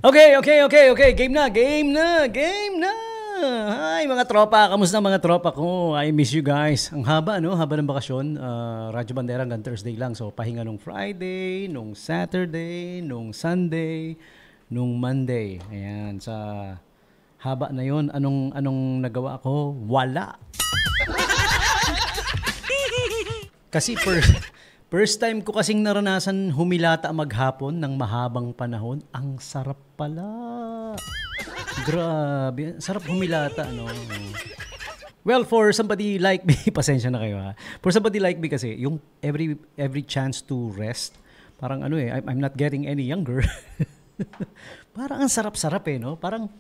Okay. Game na. Hi mga tropa, kamusta mga tropa ko? I miss you guys. Ang haba, no? Haba ng bakasyon. Radyo Bandera hanggang Thursday lang. So, pahinga nung Friday, nung Saturday, nung Sunday, nung Monday. Ayan, sa haba na yon, anong nagawa ko? Wala. Kasi first time ko kasing naranasan humilata maghapon ng mahabang panahon. Ang sarap pala. Grabe. Sarap humilata, no? Well, for somebody like me, pasensya na kayo ha. For somebody like me kasi, yung every chance to rest, parang I'm not getting any younger. Parang ang sarap-sarap no? Parang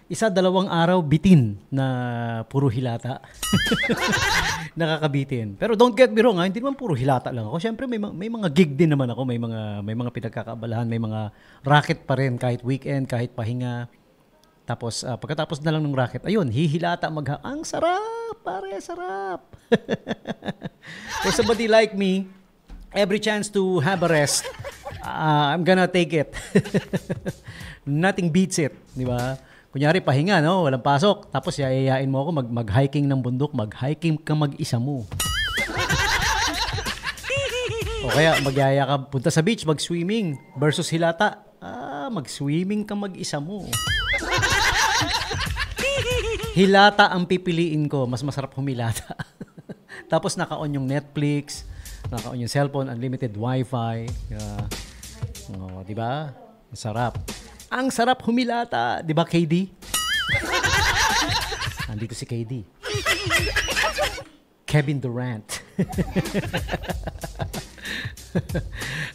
1-2 araw bitin na puro hilata. Nakakabitin. Pero don't get me wrong, hindi naman puro hilata lang ako. Siyempre may mga gig din naman ako, may mga pinagkakaabalahan, may mga racket pa rin kahit weekend, kahit pahinga. Tapos pagkatapos na lang ng racket, ayun, hihilata ang sarap, pare, sarap. For somebody like me, every chance to have a rest, I'm gonna take it. Nothing beats it, di ba? Kunyari, pahinga, no? Walang pasok. Tapos, yayayain mo ako mag-hiking ng bundok. Mag-hiking ka mag-isa mo. O kaya, magyaya ka, punta sa beach, mag-swimming. Versus hilata. Mag-swimming ka mag-isa mo. Hilata ang pipiliin ko. Mas masarap humilata. Tapos, naka-on yung Netflix. Naka-on yung cellphone. Unlimited wifi. Diba? Masarap. Ang sarap humilata. Di ba, KD? Andito si KD. Kevin Durant.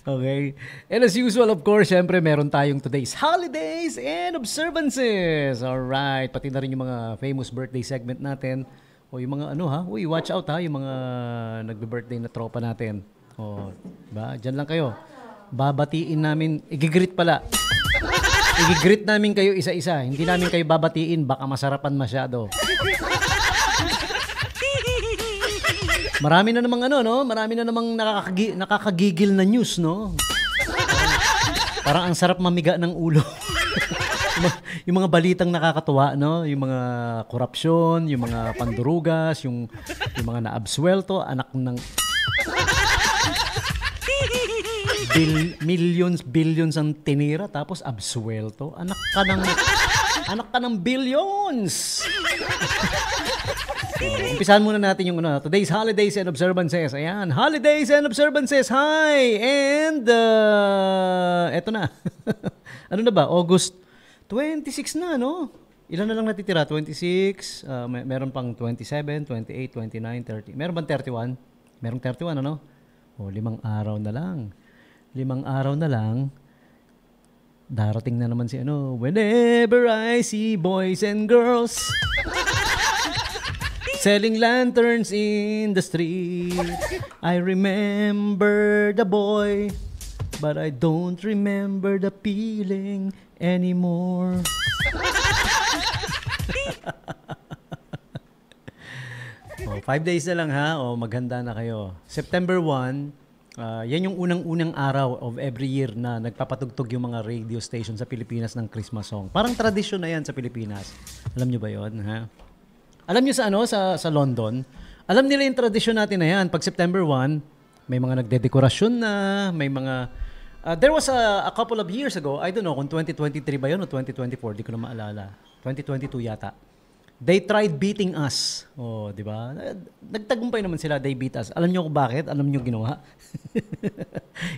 Okay. And as usual, of course, syempre, meron tayong today's holidays and observances. Alright. Pati na rin yung mga famous birthday segment natin. O yung mga uy, watch out ha, yung mga nagbe-birthday na tropa natin. O, diba? Diyan lang kayo. Babatiin namin, igigreet pala. I-greet namin kayo isa-isa. Hindi namin kayo babatiin. Baka masarapan masyado. Marami na namang no? Marami na namang nakakagigil na news, no? Parang ang sarap mamiga ng ulo. Yung mga balitang nakakatuwa, no? Yung mga korupsyon, yung mga pandurugas, yung mga naabsuelto, anak ng billions ang tinira tapos absuelto. Anak ka ng billions. Umpisahan muna natin yung today's holidays and observances. Ayan, holidays and observances. Hi! And eto na. Ano na ba? August 26 na, no? Ilan na lang natitira? 26, meron pang 27, 28, 29, 30. Meron bang 31? Merong 31, ano? 5 araw na lang. 5 araw na lang, darating na naman si whenever I see boys and girls selling lanterns in the street, I remember the boy, but I don't remember the feeling anymore. 5 days na lang ha, maghanda na kayo. September 1, yan yung unang-unang araw of every year na nagpapatugtog yung mga radio station sa Pilipinas ng Christmas song. Parang tradisyon na yan sa Pilipinas. Alam nyo ba yun? Ha? Alam nyo sa London, alam nila yung tradisyon natin na yan. Pag September 1, may mga nagdedekorasyon na, may mga... there was a couple of years ago, I don't know kung 2023 ba yun o 2024, di ko na maalala. 2022 yata. They tried beating us. Di ba? Nagtagumpay naman sila, they beat us. Alam niyo kung bakit? Alam niyo ginawa?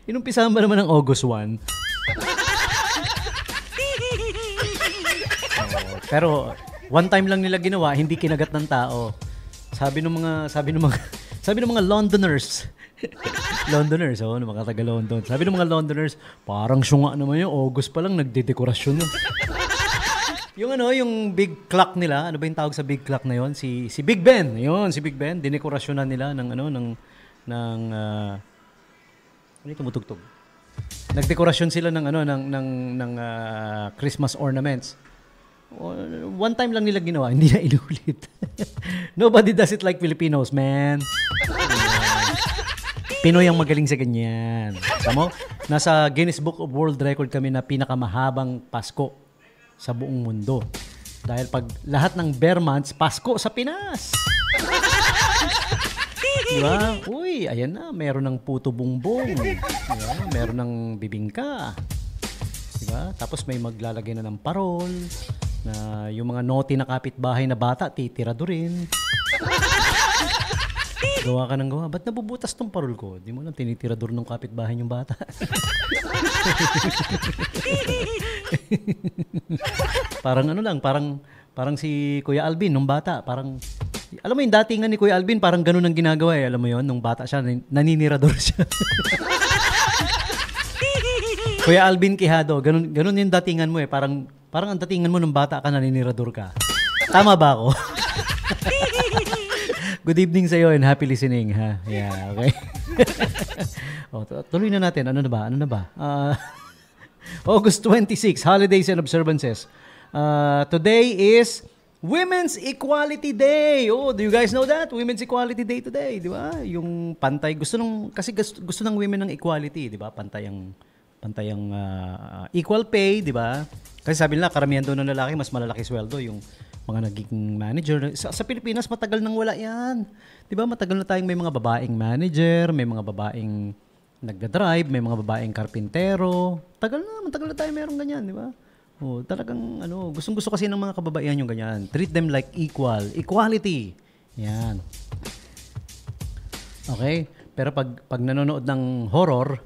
Inumpisahan ba naman ng August 1? Pero one time lang nila ginawa, hindi kinagat ng tao. Sabi ng mga Londoners. Londoners, ng mga taga London. Sabi ng mga Londoners, parang syunga naman yung August pa lang nagdedekorasyon. Yung big clock nila, ano ba yung tawag sa big clock na yon? Si Big Ben. Yun, si Big Ben, dinekorasyonan nila ng tumutugtog. Nagdekorasyon sila ng Christmas ornaments. One time lang nila ginawa, hindi na inulit. Nobody does it like Filipinos, man. Pinoy ang magaling sa ganyan. Tama mo? Nasa Guinness Book of World Record kami na pinakamahabang Pasko. sa buong mundo. Dahil pag lahat ng bare months, Pasko sa Pinas. Diba? Uy, ayan na, meron ng puto bumbong. Diba? Meron ng bibingka. Diba? Tapos may maglalagay na ng parol, na yung mga naughty na kapitbahay na bata, titirado rin. Gawa ka ng gawa. Ba't nabubutas tong parol ko? Di mo lang, tinitirador ng kapitbahay yung bata. Parang ano lang, parang si Kuya Alvin nung bata, parang alam mo yung datingan ni Kuya Alvin, parang ganun ang ginagawa eh. Alam mo yon, nung bata siya, naninirador siya. Kuya Alvin Quijado, ganun yung datingan mo eh. Parang ang datingan mo nung bata ka, naninirador ka. Tama ba ako? Good evening sa iyo and happy listening, ha? Yeah, okay. Tuloy na natin. Ano na ba? August 26, holidays and observances. Today is Women's Equality Day. Oh, do you guys know that? Women's Equality Day today, di ba? Yung pantay, gusto ng women ng equality, di ba? Pantay ang equal pay, di ba? Kasi sabi nila, karamihan doon ng lalaki, mas malalaki sweldo yung mga naging manager. Sa Pilipinas, matagal nang wala yan. Di ba? Matagal na tayong may mga babaeng manager, may mga babaeng nagda-drive, may mga babaeng karpintero. Matagal na tayo mayroong ganyan, di ba? Oh, talagang gustong-gusto kasi ng mga kababaihan yung ganyan. Treat them like equal. Equality. Yan. Okay? Pero pag nanonood ng horror,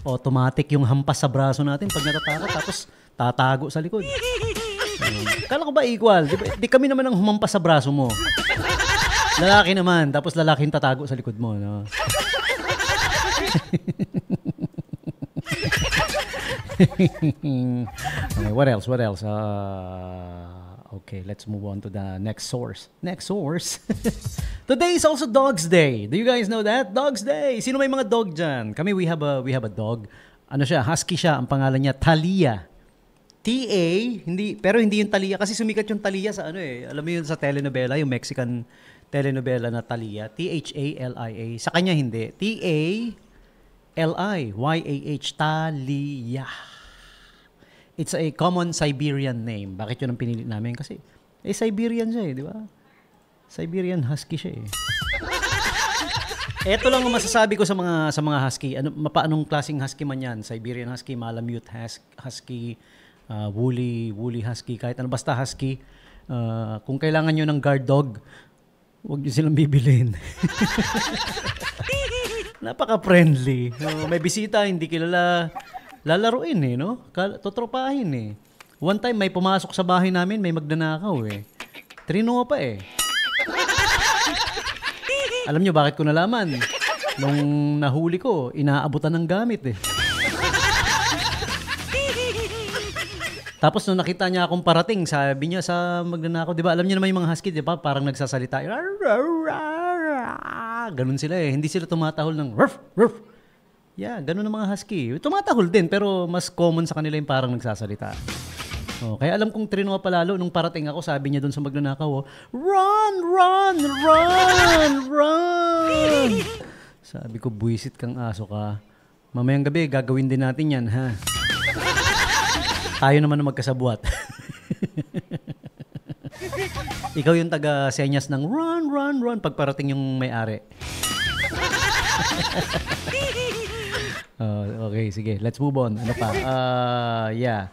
automatic yung hampas sa braso natin pag natatakot, tapos tatago sa likod. Kala ko ba equal? Di kami naman ang humampas sa braso mo. Lalaki naman, tapos lalaking tatago sa likod mo, no? Okay, what else? Okay, let's move on to the next source. Today is also Dog's Day. Do you guys know that? Dog's Day. Sino may mga dog dyan? Kami, we have a dog. Ano siya? Husky siya. Ang pangalan niya, Thalia. T-A, pero hindi yung Thalia. Kasi sumikat yung Thalia sa alam mo yun sa telenovela, yung Mexican telenovela na Thalia. Thalia. Sa kanya hindi. Taliah. Thalia. It's a common Siberian name. Bakit yun ang pinili namin? Kasi, Siberian siya di ba? Siberian Husky siya Ito lang ang masasabi ko sa mga Husky. Paanong klaseng Husky man yan? Siberian Husky, Malamute Husky, woolly Husky, kahit ano. Basta Husky. Kung kailangan nyo ng guard dog, huwag nyo silang bibilin. Napaka-friendly. May bisita, hindi kilala, lalaruin no? Totropahin One time, may pumasok sa bahay namin, may magnanakaw Trino pa Alam nyo bakit ko nalaman? Nung nahuli ko, inaabutan ng gamit Tapos nung nakita niya akong parating, sabi niya sa magnanakaw, di ba? Alam niyo naman yung mga husky, di ba? Parang nagsasalita. Ganun sila Hindi sila tumatahol ng ruff, ruff. Yeah, ganun ang mga husky. Tumatahol din, pero mas common sa kanila yung parang nagsasalita. Kaya alam kong trino palalo nung parating ako, sabi niya doon sa magnanakaw, run! Sabi ko, buwisit kang aso ka. Mamayang gabi, gagawin din natin yan, ha? Tayo naman na magkasabwat. Ikaw yung taga-senyas ng run pag parating yung may-ari. Okay, sige. Let's move on. Ano pa? Yeah.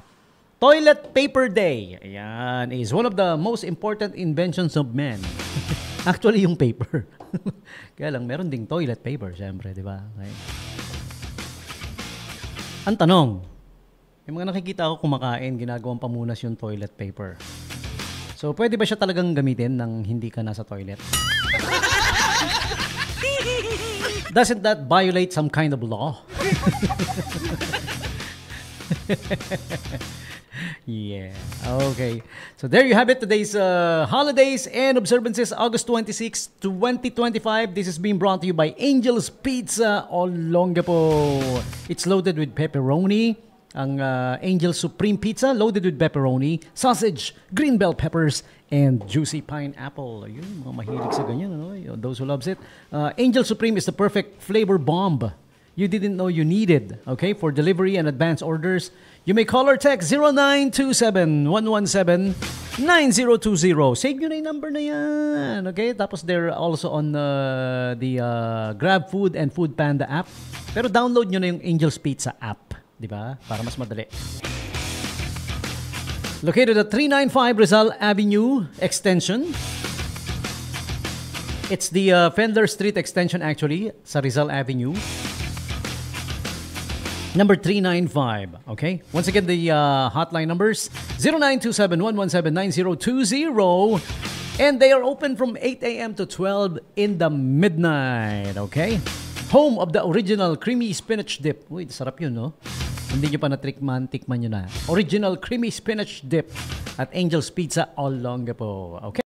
Toilet paper day. Ayan. Is one of the most important inventions of men. Actually, yung paper. Kaya lang, meron ding toilet paper, syempre, di ba? Okay. Ang tanong, yung mga nakikita ko kumakain, ginagawang pamunas yung toilet paper. So, pwede ba siya talagang gamitin nang hindi ka nasa toilet? Doesn't that violate some kind of law? Yeah. Okay. So there you have it. Today's holidays and observances, August 26, 2025. This is being brought to you by Angel's Pizza Olongapo. It's loaded with pepperoni. Ang Angel Supreme Pizza, loaded with pepperoni, sausage, green bell peppers, and juicy pineapple. Ayun, mga mahilig sa ganyan. Ano? Those who loves it. Angel Supreme is the perfect flavor bomb. you didn't know you needed. Okay, for delivery and advance orders, you may call or text 0927-117-9020. Save nyo na yung number na yan. Okay, tapos they're also on the Grab Food and Food Panda app. Pero download nyo na yung Angel's Pizza app. Di ba? Para mas madali. Located at 395 Rizal Avenue Extension. It's the Fendler Street Extension actually, sa Rizal Avenue. Number 395, okay? Once again, the hotline numbers, 0927-117-9020. And they are open from 8 a.m. to 12 in the midnight, okay? Home of the original creamy spinach dip. Uy, sarap yun, no? Hindi nyo pa tikman nyo na. Original creamy spinach dip at Angel's Pizza Olongapo, okay?